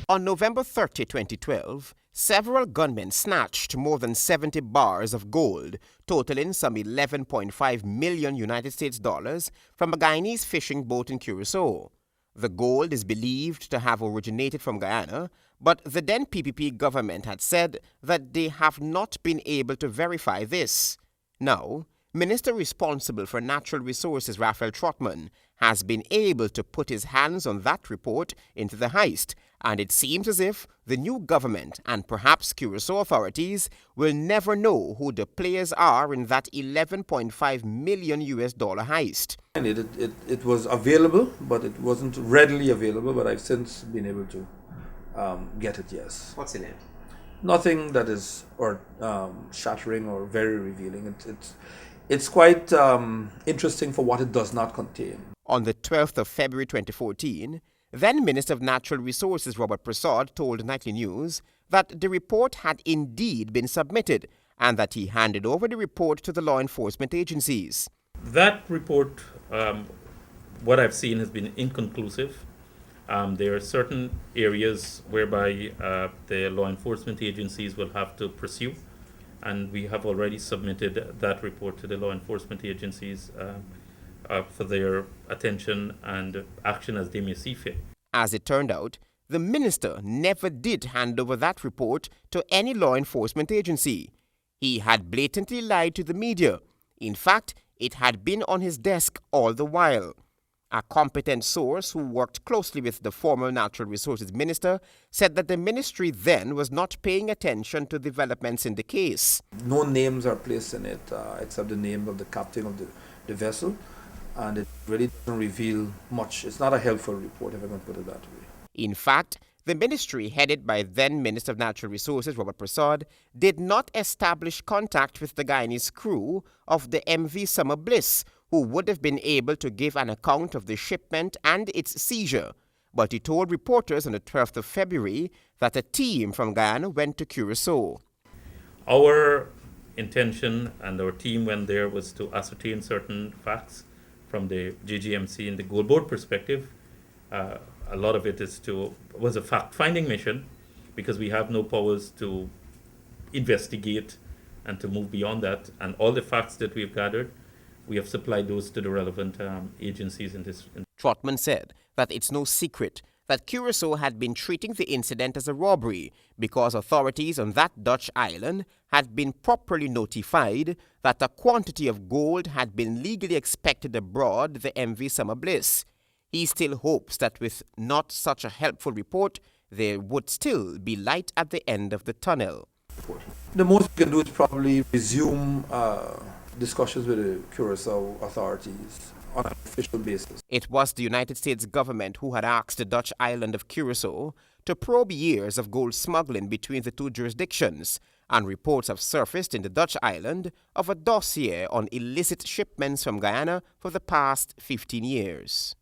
On November 30, 2012, several gunmen snatched more than 70 bars of gold, totaling some 11.5 million United States dollars from a Guyanese fishing boat in Curacao. The gold is believed to have originated from Guyana, but the then PPP government had said that they have not been able to verify this. Now, Minister responsible for Natural Resources Raphael Trotman has been able to put his hands on that report into the heist, and it seems as if the new government and perhaps Curacao authorities will never know who the players are in that $11.5 million heist. It was available, but it wasn't readily available, but I've since been able to get it, yes. What's in it? Nothing that is shattering or very revealing. It's quite interesting for what it does not contain. On the 12th of February 2014, then Minister of Natural Resources Robert Prasad told Nightly News that the report had indeed been submitted and that he handed over the report to the law enforcement agencies. That report, what I've seen, has been inconclusive. There are certain areas whereby the law enforcement agencies will have to pursue, and we have already submitted that report to the law enforcement agencies for their attention and action as they may see fit. As it turned out, the minister never did hand over that report to any law enforcement agency. He had blatantly lied to the media. In fact, it had been on his desk all the while. A competent source who worked closely with the former Natural Resources Minister said that the ministry then was not paying attention to developments in the case. No names are placed in it except the name of the captain of the vessel, and it really doesn't reveal much. It's not a helpful report, if I can put it that way. In fact, the ministry headed by then Minister of Natural Resources Robert Prasad did not establish contact with the Guyanese crew of the MV Summer Bliss, who would have been able to give an account of the shipment and its seizure. But he told reporters on the 12th of February that a team from Guyana went to Curacao. Our intention and our team went there was to ascertain certain facts from the GGMC and the Gold Board perspective. A lot of it was a fact-finding mission because we have no powers to investigate and to move beyond that. And all the facts that we've gathered, we have supplied those to the relevant agencies in this. Trotman said that it's no secret that Curacao had been treating the incident as a robbery because authorities on that Dutch island had been properly notified that a quantity of gold had been legally expected aboard the MV Summer Bliss. He still hopes that with not such a helpful report, there would still be light at the end of the tunnel. The most we can do is probably resume discussions with the Curacao authorities on an official basis. It was the United States government who had asked the Dutch island of Curacao to probe years of gold smuggling between the two jurisdictions, and reports have surfaced in the Dutch island of a dossier on illicit shipments from Guyana for the past 15 years.